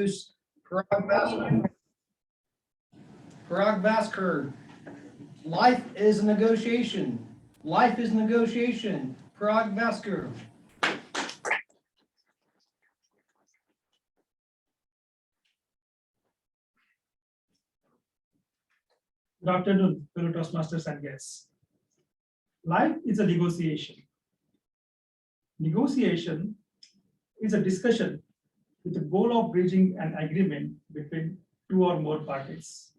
Parag Bhaskar. Life is a negotiation. Life is negotiation. Parag Bhaskar. Good afternoon, fellow Toastmasters and guests. Life is a negotiation. Negotiation is a discussion with the goal of reaching an agreement between two or more parties.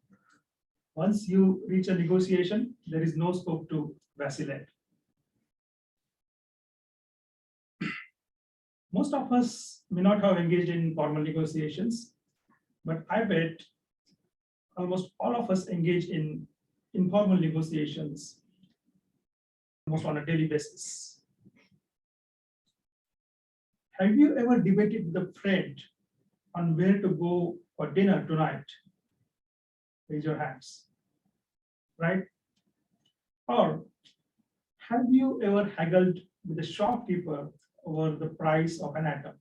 Once you reach a negotiation, there is no scope to vacillate. Most of us may not have engaged in formal negotiations, but I bet almost all of us engage in informal negotiations almost on a daily basis. Have you ever debated with a friend on where to go for dinner tonight? Raise your hands, right? Or have you ever haggled with a shopkeeper over the price of an atom?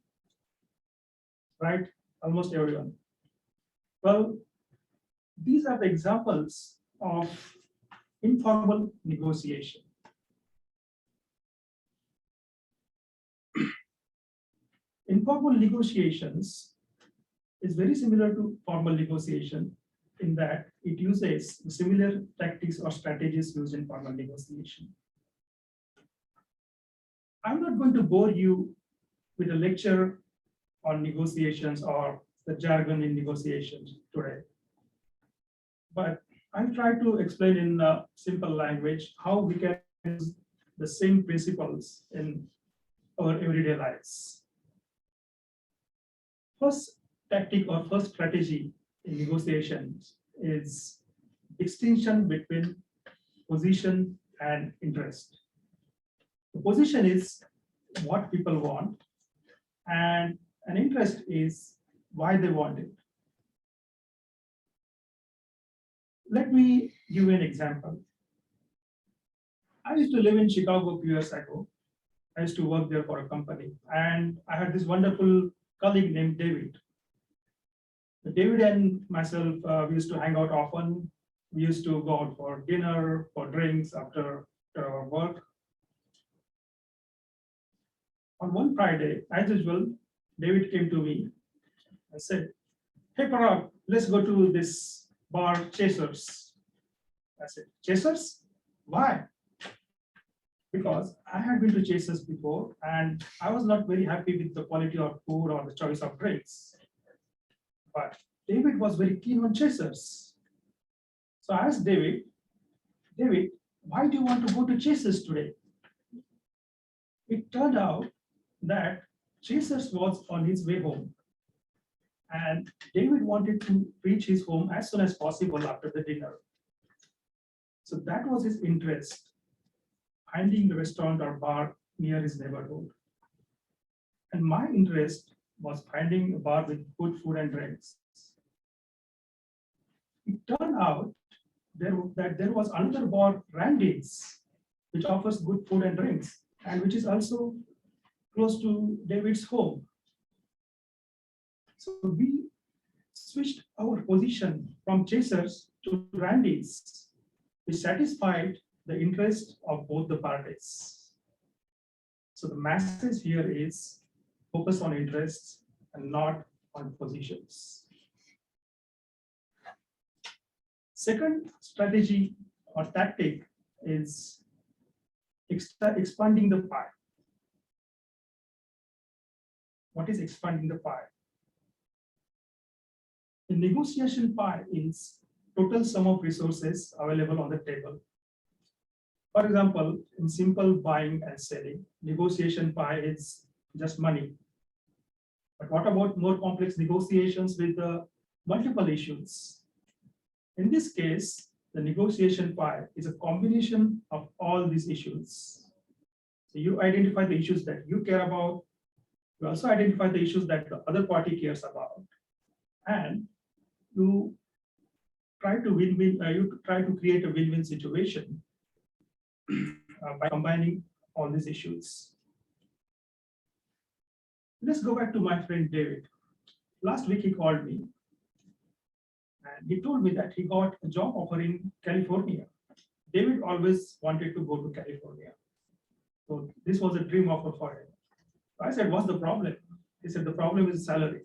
Right? Almost everyone. Well, these are the examples of informal negotiation. Informal negotiations is very similar to formal negotiation in that it uses similar tactics or strategies used in formal negotiation. I'm not going to bore you with a lecture on negotiations or the jargon in negotiations today. But I'll try to explain in a simple language how we can use the same principles in our everyday lives. First tactic or first strategy in negotiations is distinction between position and interest. The position is what people want, and an interest is why they want it. Let me give you an example. I used to live in Chicago a few years ago. I used to work there for a company, and I had this wonderful colleague named David. David and myself, we used to hang out often. We used to go out for dinner, for drinks after our work. On one Friday, as usual, David came to me and said, "Hey, Parag, let's go to this bar, Chasers." I said, "Chasers? Why?" Because I had been to Chasers before and I was not very happy with the quality of food or the choice of drinks. But David was very keen on Chasers. So I asked David, why do you want to go to Chasers today? It turned out that Chasers was on his way home. And David wanted to reach his home as soon as possible after the dinner. So that was his interest, finding a restaurant or bar near his neighborhood. And my interest was finding a bar with good food and drinks. It turned out that there was another bar, Randy's, which offers good food and drinks, and which is also close to David's home. So we switched our position from Chasers to Randy's, which satisfied the interest of both the parties. So the message here is focus on interests and not on positions. Second strategy or tactic is expanding the pie. What is expanding the pie? The negotiation pie is total sum of resources available on the table. For example, in simple buying and selling, negotiation pie is just money. But what about more complex negotiations with multiple issues? In this case, the negotiation pie is a combination of all these issues. So you identify the issues that you care about. You also identify the issues that the other party cares about. And you try to create a win-win situation by combining all these issues. Let's go back to my friend David. last week he called me and he told me that he got a job offer in California. David always wanted to go to California. So this was a dream offer for him. I said, what's the problem? He said, the problem is salary.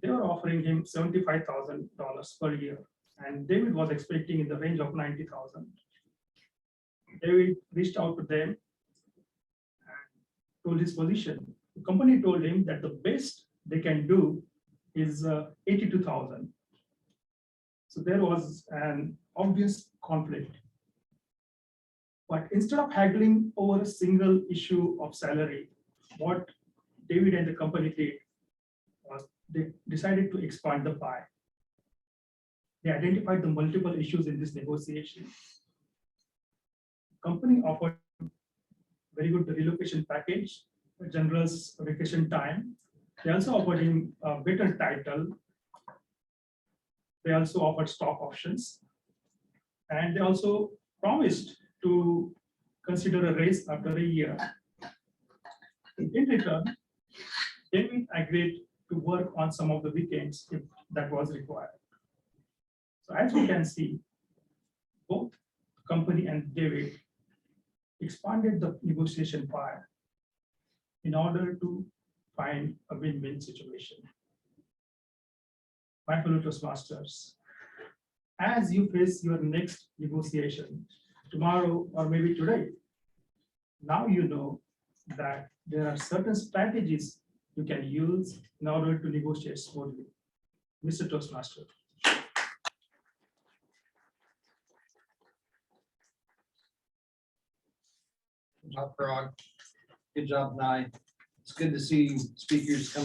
They were offering him $75,000 per year. And David was expecting in the range of 90,000. David reached out to them and told his position. The company told him that the best they can do is 82,000. So there was an obvious conflict. But instead of haggling over a single issue of salary, what David and the company did was they decided to expand the pie. They identified the multiple issues in this negotiation. The company offered very good relocation package, a generous vacation time. They also offered him a better title. They also offered stock options. And they also promised to consider a raise after a year. In return, David agreed to work on some of the weekends if that was required. So as we can see, both the company and David expanded the negotiation pie in order to find a win-win situation. My fellow Toastmasters, as you face your next negotiation tomorrow or maybe today, now you know that there are certain strategies you can use in order to negotiate smoothly. Mr. Toastmaster. Good job, Parag. Good job, Nye. It's good to see speakers come